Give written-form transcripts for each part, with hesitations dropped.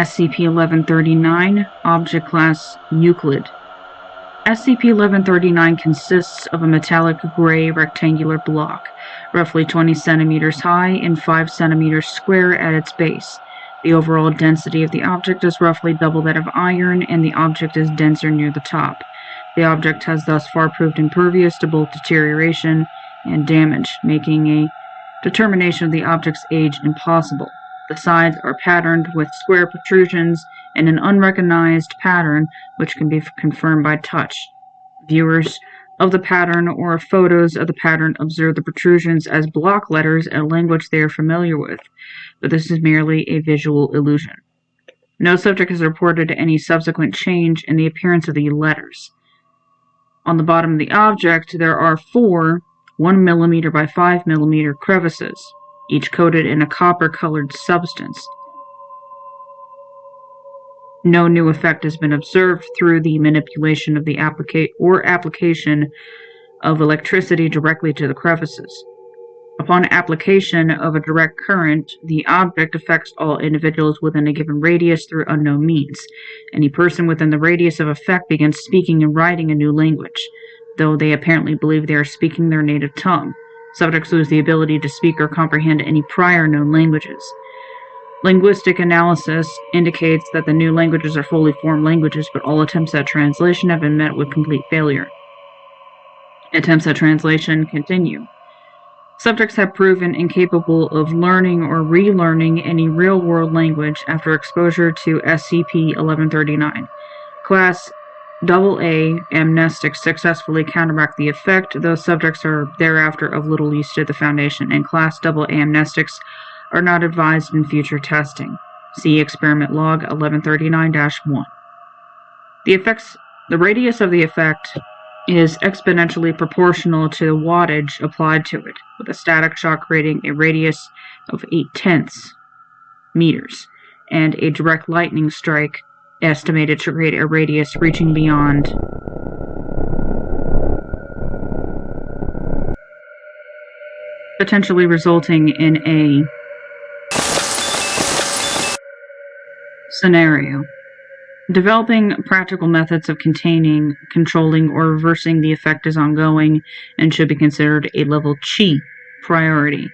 SCP-1139, Object Class Euclid. SCP-1139 consists of a metallic gray rectangular block, roughly 20 centimeters high and 5 centimeters square at its base. The overall density of the object is roughly double that of iron, and the object is denser near the top. The object has thus far proved impervious to both deterioration and damage, making a determination of the object's age impossible. The sides are patterned with square protrusions in an unrecognized pattern which can be confirmed by touch. Viewers of the pattern or photos of the pattern observe the protrusions as block letters in a language they are familiar with, but this is merely a visual illusion. No subject has reported any subsequent change in the appearance of the letters. On the bottom of the object, there are 4 1 mm by 5 mm crevices, each coated in a copper-colored substance. No new effect has been observed through the manipulation of the application of electricity directly to the crevices. Upon application of a direct current, the object affects all individuals within a given radius through unknown means. Any person within the radius of effect begins speaking and writing a new language, though they apparently believe they are speaking their native tongue. Subjects lose the ability to speak or comprehend any prior known languages. Linguistic analysis indicates that the new languages are fully formed languages, but all attempts at translation have been met with complete failure. Attempts at translation continue. Subjects have proven incapable of learning or relearning any real-world language after exposure to SCP-1139. Class AA amnestics successfully counteract the effect, though subjects are thereafter of little use to the Foundation, and Class AA amnestics are not advised in future testing. See Experiment Log 1139-1. The radius of the effect is exponentially proportional to the wattage applied to it, with a static shock creating a radius of 0.8 meters, and a direct lightning strike estimated to create a radius reaching beyond potentially resulting in a scenario. Developing practical methods of containing, controlling, or reversing the effect is ongoing and should be considered a level Chi priority.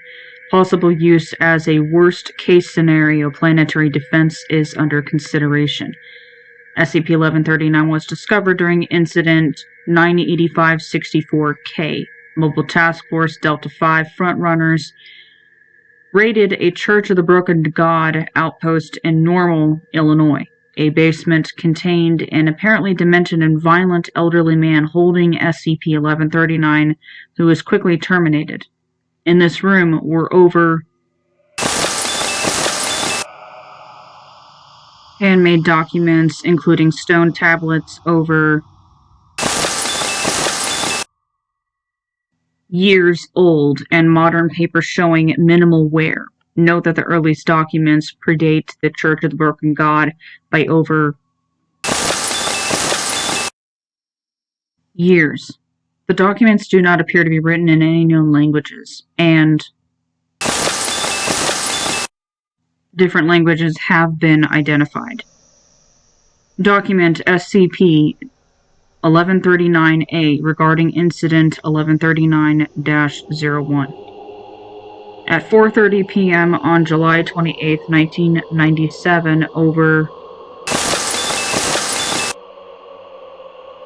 Possible use as a worst-case scenario planetary defense is under consideration. SCP-1139 was discovered during Incident 985-64K. Mobile Task Force Delta 5 frontrunners raided a Church of the Broken God outpost in Normal, Illinois. A basement contained an apparently demented and violent elderly man holding SCP-1139, who was quickly terminated. In this room were over handmade documents, including stone tablets over years old, and modern paper showing minimal wear. Note that the earliest documents predate the Church of the Broken God by over years. The documents do not appear to be written in any known languages, and different languages have been identified. Document SCP-1139-A regarding Incident 1139-01. At 4:30 p.m. on July 28, 1997, over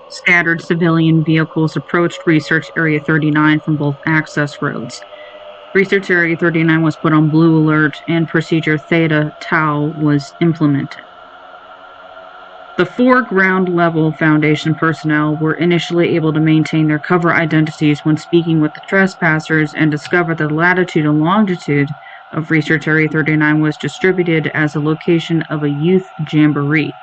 scattered civilian vehicles approached Research Area 39 from both access roads. Research Area 39 was put on blue alert, and Procedure Theta Tau was implemented. The 4 ground-level Foundation personnel were initially able to maintain their cover identities when speaking with the trespassers and discovered that the latitude and longitude of Research Area 39 was distributed as a location of a youth jamboree.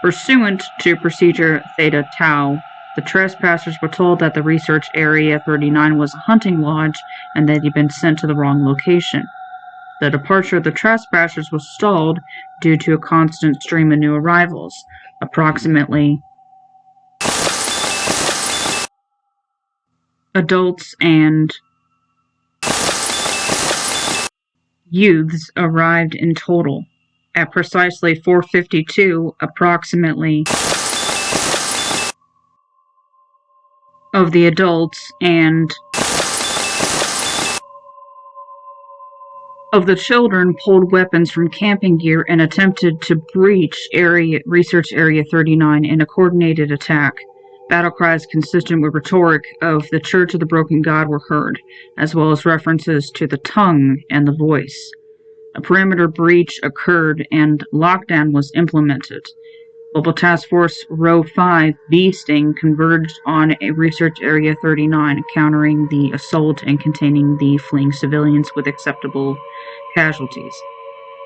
Pursuant to Procedure Theta Tau, the trespassers were told that the Research Area 39 was a hunting lodge and that they'd been sent to the wrong location. The departure of the trespassers was stalled due to a constant stream of new arrivals. Approximately adults and youths arrived in total. At precisely 4:52, approximately, of the adults and of the children pulled weapons from camping gear and attempted to breach Research Area 39 in a coordinated attack. Battle cries consistent with rhetoric of the Church of the Broken God were heard, as well as references to the tongue and the voice. A perimeter breach occurred and lockdown was implemented. Global Task Force Row 5 B Sting converged on a Research Area 39, countering the assault and containing the fleeing civilians with acceptable casualties.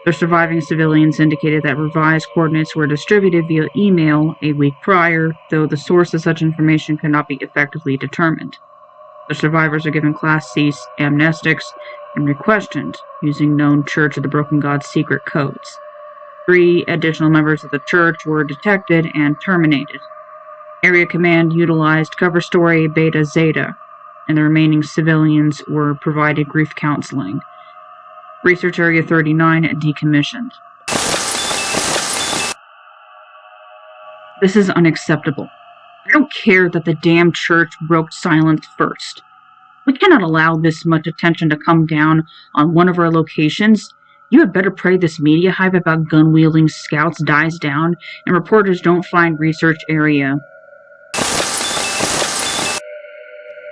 The surviving civilians indicated that revised coordinates were distributed via email a week prior, though the source of such information could not be effectively determined. The survivors are given Class C amnestics and re-questioned using known Church of the Broken God secret codes. 3 additional members of the church were detected and terminated. Area Command utilized cover story Beta Zeta, and the remaining civilians were provided grief counseling. Research Area 39 decommissioned. This is unacceptable. I don't care that the damn church broke silence first. We cannot allow this much attention to come down on one of our locations. You had better pray this media hype about gun-wielding scouts dies down and reporters don't find Research Area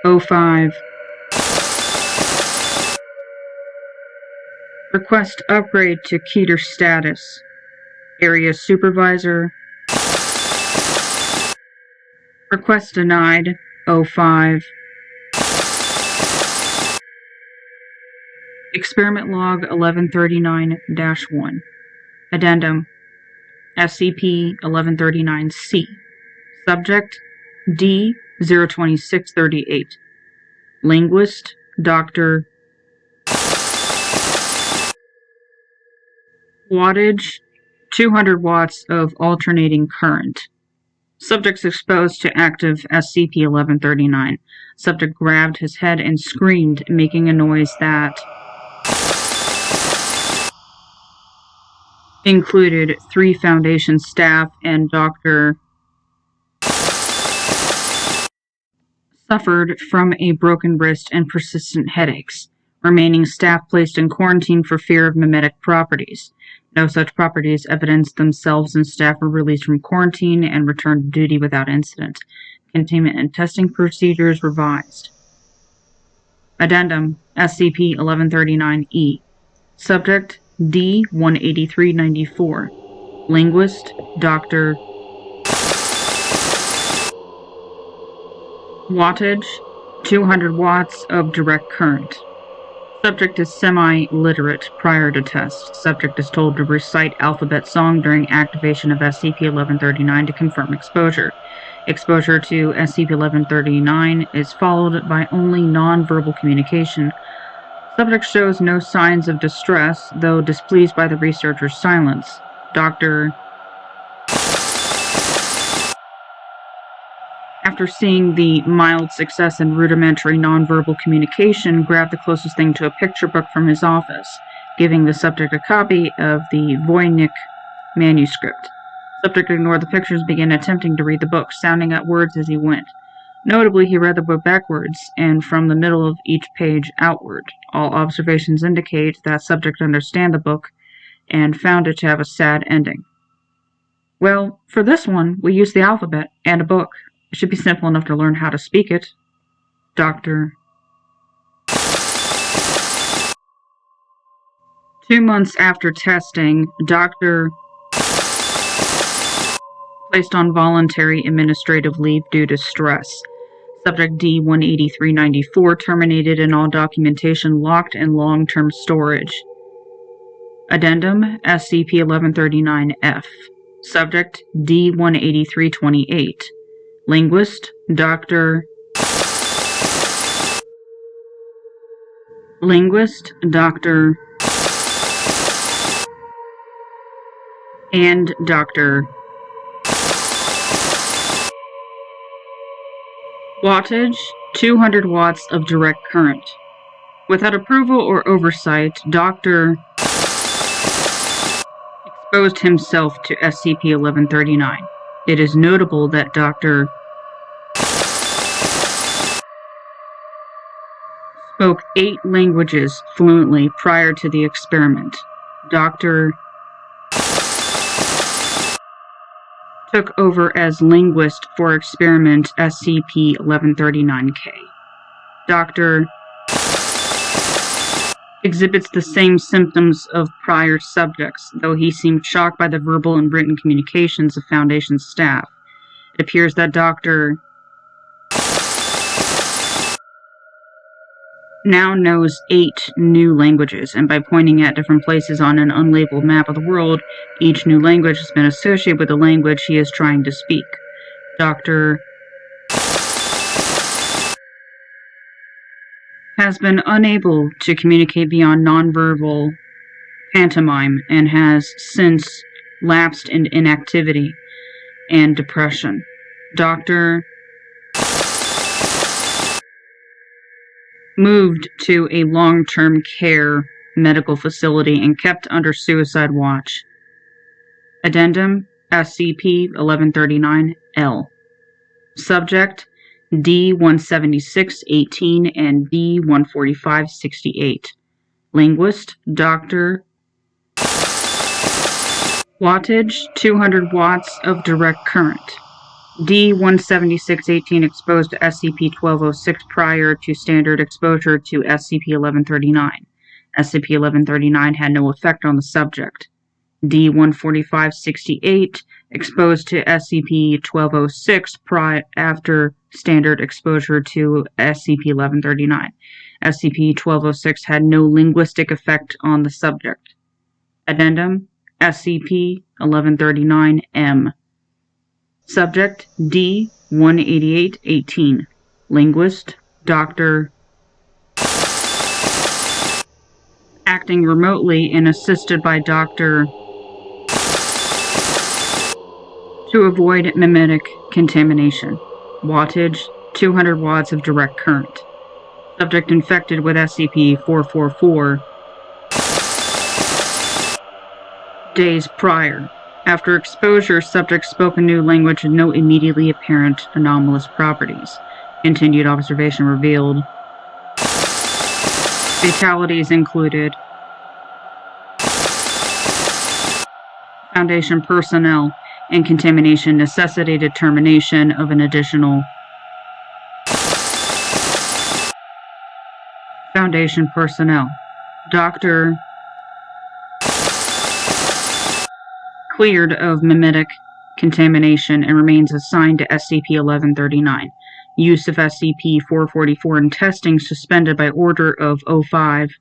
05. Request upgrade to Keter status. Area Supervisor. Request denied. 05. Experiment Log 1139-1. Addendum. SCP-1139-C. Subject D-02638. Linguist Dr. Wattage 200 watts of alternating current. Subjects exposed to active SCP-1139. Subject grabbed his head and screamed, making a noise that included 3 Foundation staff and Dr. Suffered from a broken wrist and persistent headaches. Remaining staff placed in quarantine for fear of mimetic properties. No such properties evidenced themselves and staff were released from quarantine and returned to duty without incident. Containment and testing procedures revised. Addendum SCP-1139-E. Subject D-18394. Linguist Dr. Wattage 200 watts of direct current. Subject is semi-literate prior to test. Subject is told to recite alphabet song during activation of SCP-1139 to confirm exposure. Exposure to SCP-1139 is followed by only non-verbal communication. Subject shows no signs of distress, though displeased by the researcher's silence. Dr. After seeing the mild success in rudimentary nonverbal communication, grabbed the closest thing to a picture book from his office, giving the subject a copy of the Voynich manuscript. Subject ignored the pictures and began attempting to read the book, sounding out words as he went. Notably, he read the book backwards, and from the middle of each page outward. All observations indicate that subject understand the book, and found it to have a sad ending. Well, for this one, we use the alphabet and a book. It should be simple enough to learn how to speak it. Dr. 2 months after testing, Dr. placed on voluntary administrative leave due to stress. Subject D-18394 terminated and all documentation locked in long-term storage. Addendum SCP-1139-F. Subject D-18328. Linguist Dr. Linguist Dr. and Dr. Wattage 200 watts of direct current. Without approval or oversight, Dr. exposed himself to SCP-1139. It is notable that Dr. spoke 8 languages fluently prior to the experiment. Dr. took over as linguist for experiment SCP-1139-K. Dr. exhibits the same symptoms of prior subjects, though he seemed shocked by the verbal and written communications of Foundation staff. It appears that Dr. now knows 8 new languages, and by pointing at different places on an unlabeled map of the world, each new language has been associated with the language he is trying to speak. Dr. has been unable to communicate beyond nonverbal pantomime and has since lapsed in inactivity and depression. Dr. moved to a long-term care medical facility and kept under suicide watch. Addendum SCP-1139-L. Subject D-176-18 and D-145-68. Linguist Dr. Wattage 200 watts of direct current. D-176-18 exposed to SCP-1206 prior to standard exposure to SCP-1139. SCP-1139 had no effect on the subject. D-145-68 exposed to SCP-1206 after standard exposure to SCP-1139. SCP-1206 had no linguistic effect on the subject. Addendum SCP-1139-M. Subject D-188-18. Linguist Dr. acting remotely and assisted by Dr. to avoid mimetic contamination. Wattage 200 watts of direct current. Subject infected with SCP-444 days prior. After exposure, subject spoke a new language with no immediately apparent anomalous properties. Continued observation revealed fatalities included Foundation personnel, and contamination necessitated termination of an additional Foundation personnel. Dr. cleared of mimetic contamination and remains assigned to SCP-1139. Use of SCP-444 in testing suspended by order of O5.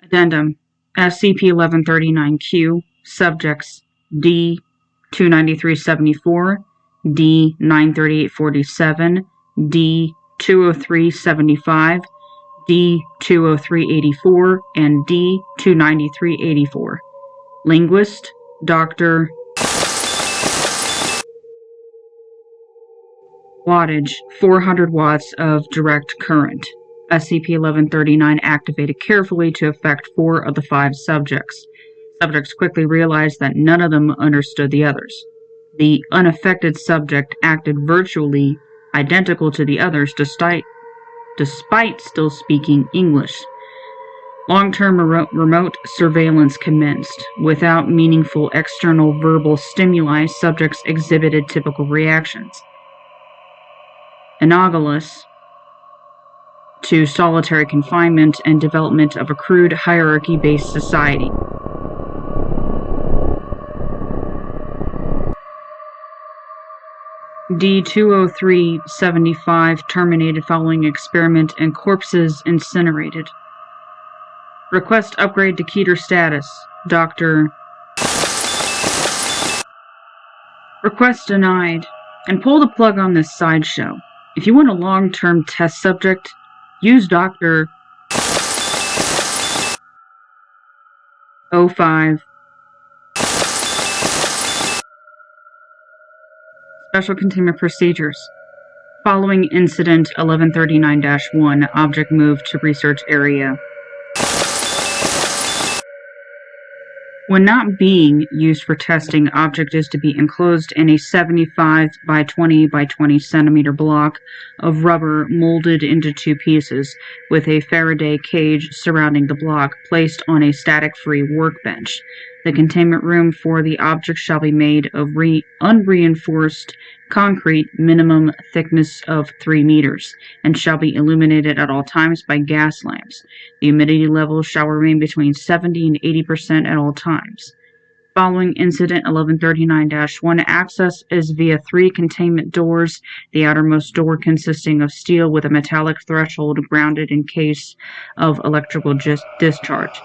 Addendum SCP-1139-Q. Subjects D-293-74, D-938-47, D-203-75, D-203-84, and D-293-84. Linguist Dr. Wattage 400 watts of direct current. SCP-1139 activated carefully to affect 4 of the 5 subjects. Subjects quickly realized that none of them understood the others. The unaffected subject acted virtually identical to the others despite still speaking English. Long-term remote surveillance commenced. Without meaningful external verbal stimuli, subjects exhibited typical reactions. Analogous to solitary confinement and development of a crude hierarchy-based society. D-203-75 terminated following experiment and corpses incinerated. Request upgrade to Keter status. Dr. Request denied. And pull the plug on this sideshow. If you want a long-term test subject, use Dr. 05. Special Containment Procedures. Following Incident 1139-1, object moved to research area. When not being used for testing, object is to be enclosed in a 75 by 20 by 20 centimeter block of rubber molded into two pieces, with a Faraday cage surrounding the block, placed on a static-free workbench. The containment room for the object shall be made of unreinforced concrete, minimum thickness of 3 meters, and shall be illuminated at all times by gas lamps. The humidity level shall remain between 70 and 80% at all times. Following Incident 1139-1, access is via 3 containment doors, the outermost door consisting of steel with a metallic threshold grounded in case of electrical discharge.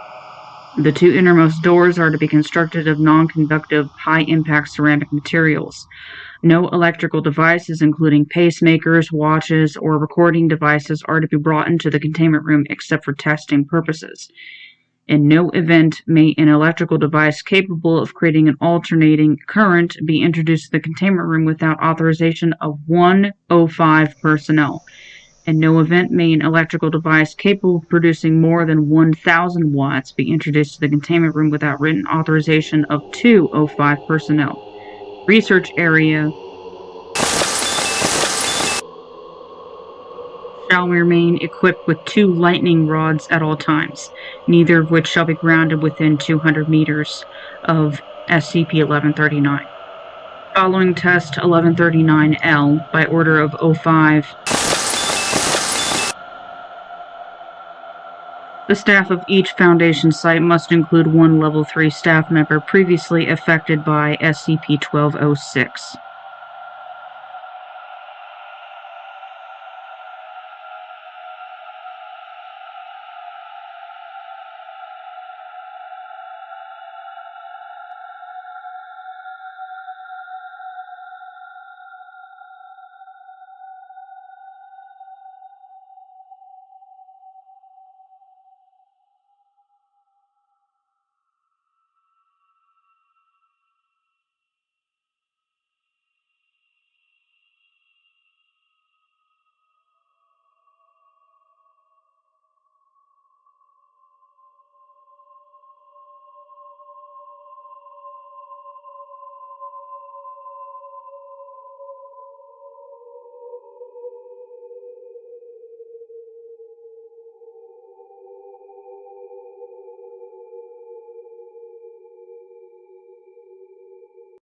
The 2 innermost doors are to be constructed of non-conductive, high-impact ceramic materials. No electrical devices, including pacemakers, watches, or recording devices, are to be brought into the containment room except for testing purposes. In no event may an electrical device capable of creating an alternating current be introduced to the containment room without authorization of 105 personnel. In no event may an electrical device capable of producing more than 1,000 watts be introduced to the containment room without written authorization of 205 personnel. Research area shall remain equipped with 2 lightning rods at all times, neither of which shall be grounded within 200 meters of SCP-1139. Following Test 1139-L, by order of 05, the staff of each Foundation site must include 1 Level 3 staff member previously affected by SCP-1206.